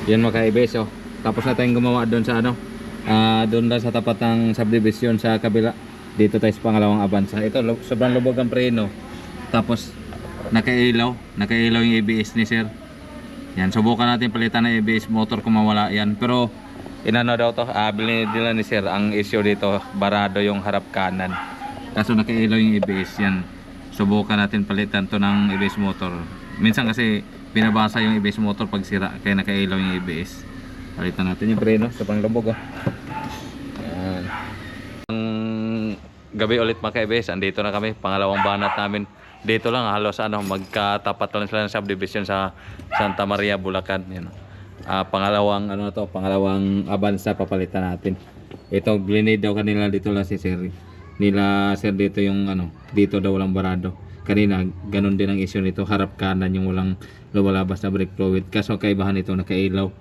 Yan mga ka-ABS oh. Tapos na tayong gumawa doon sa ano, doon lang sa tapat ng subdivision sa kabila. Dito tayo sa pangalawang Avanza. Ito sobrang lubog ang preno. Tapos nakailaw yung ABS ni sir. Yan, subukan natin palitan ng ABS motor kung mawala yan. Pero inano daw to, bilhin nila ni sir, ang issue dito, barado yung harap kanan. Kaso nakailaw yung ABS yan. Subukan natin palitan to ng ABS motor. Minsan kasi binabasa yung ABS motor pag sira, kaya nakailaw yung ABS. Palitan natin yung preno sa panglubog oh. Yan. Ang gabi ulit mga ka-ABS, andito na kami, pangalawang banat namin. Dito lang halos ano, magkatapat lang sila ng subdivision sa Santa Maria, Bulacan. Yan. Pangalawang ano to, pangalawang Avanza papalitan natin. Ito grenade daw kanila dito lang si Sir. Nila Sir dito yung ano, dito daw walang barado. Kanina ganun din ang issue nito, harap kanan yung walang lumalabas na brake fluid. Kaso kaibahan nito, nakailaw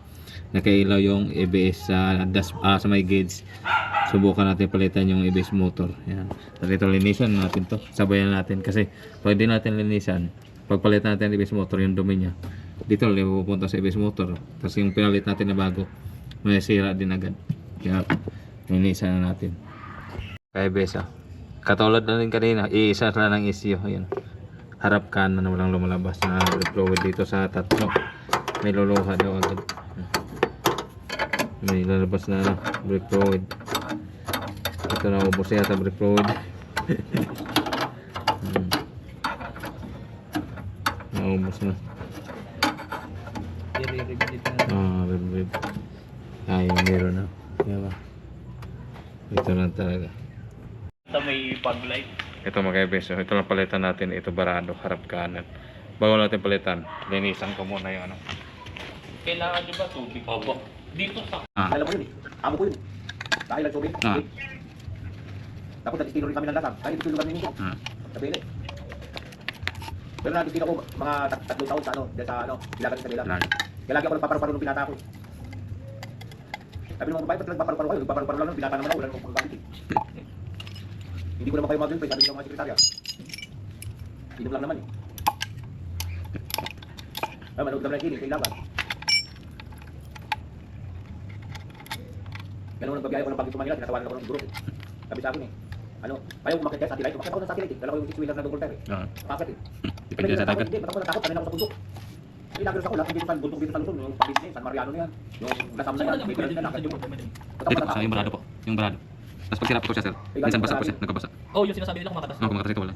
yung ABS sa may gauge. Subukan natin palitan yung ABS motor. Yan. Dito linisan natin to. Sabayan natin kasi pag di natin linisan, pagpalitan natin yung ABS motor, yung dumi niya dito lang pupunta sa ABS motor. Tapos yung pinalit natin na bago, may sira din agad. Kaya linisan na natin. Kaya ABS katulad na rin kanina, iisa lang ng issue. Ayan. Harap kanan na walang lumalabas na brake fluid dito sa tatlo. May luluha daw agad. May lalabas na brake fluid. Ito na, ubos na yata brake fluid. Naubos na. Red. Yung meron na. Yan ba? Ito na talaga. Ito may pag-light. Ito mga ka-ABS, ito lang palitan natin. Ito barado, harap kanan. Bago natin palitan, linisan ko muna yung ano. Kailangan nyo ba tubig? Opo. Dito sa... Alam ko yun amo ko yun. Dahil lang tubig. Tapos nag-istino rin kami ng lasang. Dahil ito yung lugar ninyo. Sa Pili. Pero nag-istino ko mga 3 taon sa ano, dyan sa ano, ilagan sa Pila. Kaya lagi ako nagpaparu-paro nung pinata ko. Sabi nung mga babae, ba't nagpaparu-paro kayo? Nagpaparu-paro lang, pinata naman ako, wala namang pagkakit. Hindi ko naman kayo mag-girlfriend, sabi niyo mga sekretarya. Inom lang naman eh. Manood naman ng kiling, kailangan. Ganun nagbabiyahe ko ng Pangit Manila, tinatawanan ako ng group eh. Sabi sa akin eh, ano, ayaw umakit kaya sa satellite, umakit ako ng satellite eh. Dala ko yung 6-wheeler na double tire eh. Umakit eh. Depende sa tagat. Hindi, matakot na takot, kanina ako sa bundok. Ilagay ako, lahat dito sa bundok dito sa Luzon, yung pabis niya, San Mariano na yan. Yung nasam na yan, may pinag na nakit. Dito sa yung barado po, yung barado. Tapos pag sirap ko siya sir, minsan basa po siya, nagkabasa. Oh, yung sinasabi nila kumakatas. Kumakatas ito wala.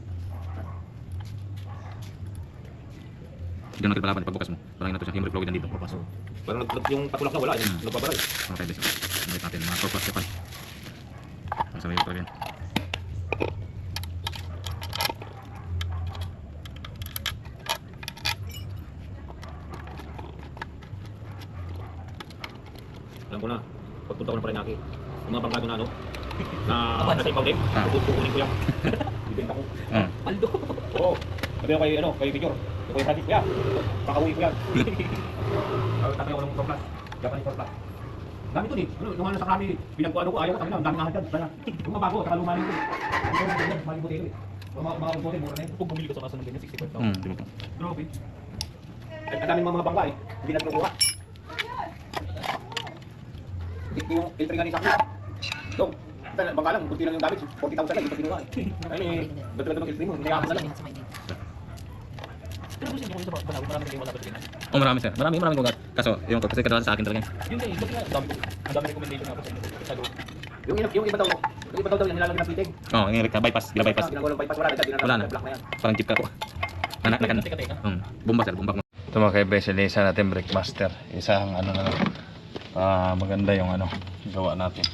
Hindi na nagpapalaban, pagbukas mo. Parang ina to siya, yung brake fluid nandito. Papasok. Parang yung patulak na wala, nagbabaral. Mga ka-ABS, nakit natin, mga purpose siya pa. Masama yung talaga yan. Alam ko na, pagpunta ko ng Parañaque, yung mga bangkado na ano, na nasa ibaw din, kukunin ko yan. Ibenta ko. Paldo. Oo. Sabi ko kay Victor, kay Hadid, kuya, pakauwi ko yan. Tatay ako ng motor plus, Japanese motor plus. Dami ito eh, nung ano sa kami, pinagkuano ko, ayaw ko kami na, ang dami nga dyan, sana. Yung mga bago, saka lumanin ko eh. Maling buti ito eh. Mga buti, mura na yun. Kung bumili ko sa kaso ng ganyan, 65,000. Di ba po? Grabe. Ang daming mga bangka eh, hindi na kinukuha. Yung filtering nga ni Sakya. Dong, bangka lang, kunti lang yung damage, 40,000 lang, hindi kinuha eh. Ayun eh, betul-betul ng filtering mo, hinayaan na lang. Pero gusto niyo ko sa Banawe, marami na kayo wala pa rin. Oh, marami sir. Maraming gugat. Kaso, yung kasi kadalasan sa akin talaga. Yun kayo, ba't nga, ang dami recommendation nga po sa group. Yung iba daw yung nilalagay na fitting. Oh, yung bypass, bypass. Ginagawa ng bypass, wala Wala na. Black na yan. Parang jeep ka po. Anak na kan. Teka. Bomba sir, bomba. Ito mga ka-ABS, linisan natin brake master. Isang ano na lang. Maganda yung ano, gawa natin.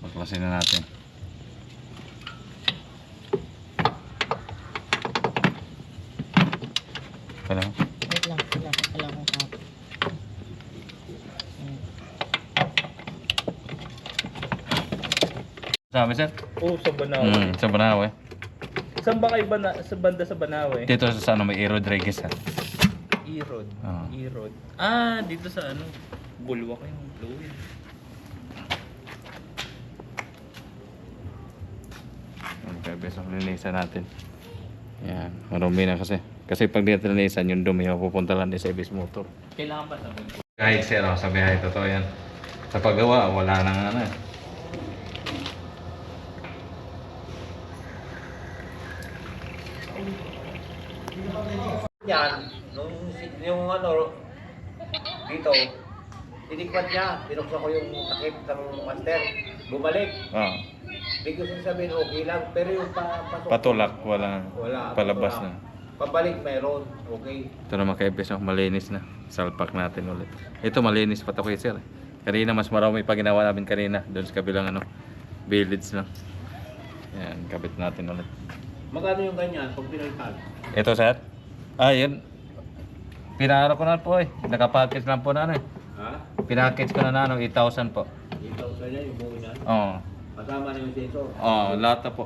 Baklasin na natin. Wala. Wait lang kung hap. Sabi sir? Oh, sa Banawe. Sa Banawe. Saan ba kayo sa banda sa Banawe? Dito sa ano, may Aero Rodriguez sir. Erod. Ah. Erod. Dito sa ano, bulwak yung fluid. Okay, beso linisan natin. Yan, marumi na kasi. Kasi pag di natin linisan, yung dumi, pupunta lang din sa ABS motor. Kailangan ba sabon? Kahit sir, oh, sabi ay totoo yan. Sa paggawa, wala nang ano. Yan, yung ano, dito, tinikman niya, binuksan ko yung takip ng master, bumalik. Oh, Hindi ko sabihin okay lang, pero yung pasok, patulak, wala. wala. Palabas wala. na. Pabalik mayroon, okay. Ito na mga kaibes, oh, malinis na. Salpak natin ulit. Ito malinis pa ito kayo sir. Kanina mas marami pa ginawa namin kanina. Doon sa kabilang ano, village lang. Yan, kabit natin ulit. Magkano yung ganyan pag pinalitan? Ito sir? Ah, yun. Pinaano ko na po eh. Nakapackage lang po na ano eh. Ha? Pinackage ko na ano, 8,000 po. 8,000 yan yung buo niyan. Oo. Kasama na yung sensor. Oo, lahat na po.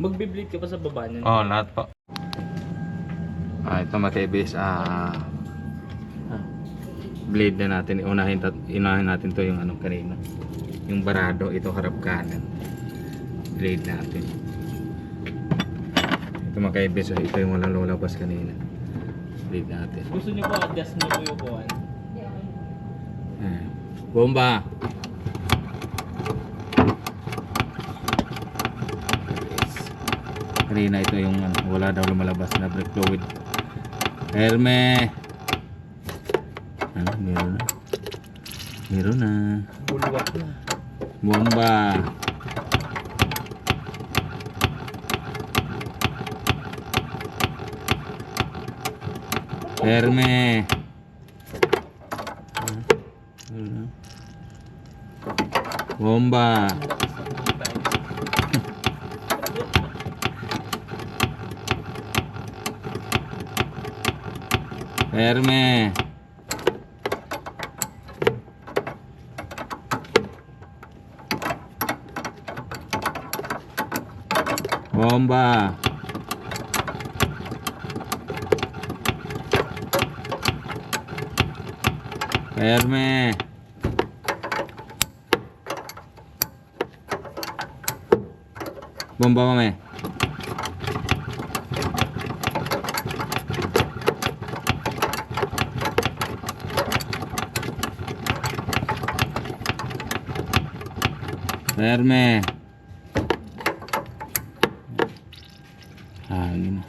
Magbe-bleed ka pa sa baba niyan. Oo, lahat po. Ah, ito mga kaibes, blade na natin. Unahin natin to yung ano kanina. Yung barado, ito harap kanan. Blade natin. Ito mga kaibes, ito yung walang lulabas kanina. Blade natin. Gusto niyo po adjust niyo po yung kuhan. Bomba! Kanina ito yung ano, wala daw lumalabas na brake fluid. Herme! Ano, meron na. Meron na. Bulwak na. Bomba! Herme! Bomba! Herme! Bomba! Herme! Bomba mame. Herme. Hangin.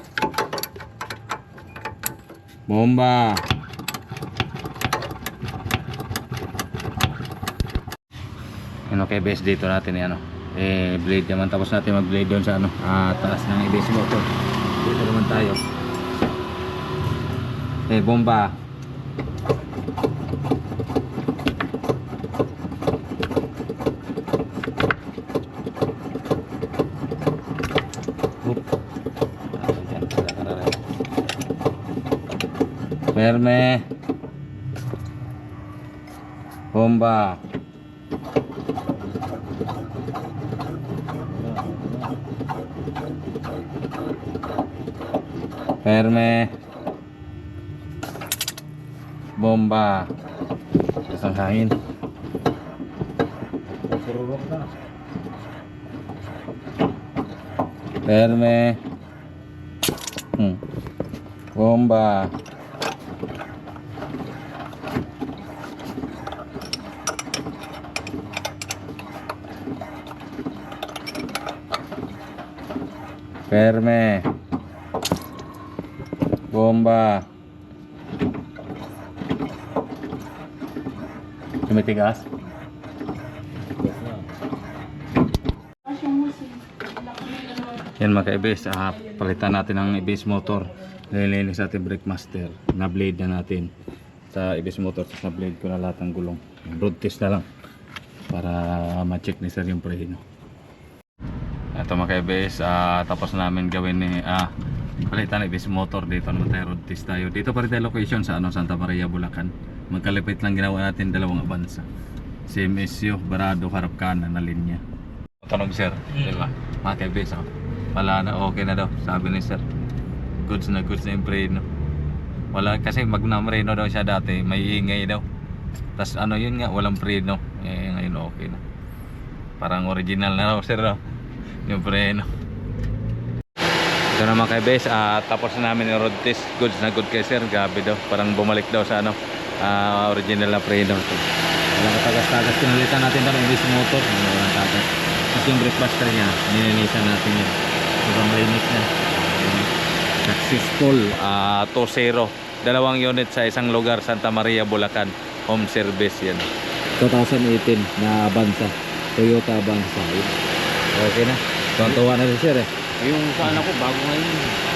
Bomba. Ano kay base dito natin ano. Blade naman, tapos natin mag-blade doon sa ano, taas ng base motor. Dito naman tayo. Bomba. Ferme. Bomba. Ferme. Bomba. Isang hangin. Sururok na. Ferme. Bomba. Ferme. Bomba. Tumitigas? Yan mga ka-EBS, palitan natin ang EBS motor. Nililinis natin brake master. Na-blade na natin sa EBS motor. Na-blade ko na lahat ng gulong. Road test na lang para ma-check ni sir yung preno. Ito mga ka-EBS, tapos namin gawin ni palitan EBS motor. Dito naman tayo, road test tayo. Dito pa rin tayo location sa Santa Maria, Bulacan. Magkalipit lang ginawa natin dalawang Avanza. CMSU, barado, harap kanan na linya. Tunog sir, di ba? Mga ka-EBS, wala na, okay na daw, sabi ni sir. Goods na yung preno. Wala, kasi magnamreno daw siya dati, may ingay daw. Tas ano yun nga, walang preno. Ngayon okay na. Parang original na raw sir, no? Yung preno. Ito naman kay Bes, tapos na namin yung road test. Goods na good kay sir, gabi daw. Parang bumalik daw sa ano, original na preno. Walang katagas-tagas, pinalitan natin daw yung base motor. Walang tagas. Tapos yung brake buster niya, nilinisan natin yan. Sobrang malinis na. Successful, 2-0. 2 unit sa isang lugar, Santa Maria, Bulacan. Home service yan. 2018 na Avanza. Toyota Avanza. Okay na. Tuwan-tuwa na rin sir eh. Yung sa anak ko, bago ngayon.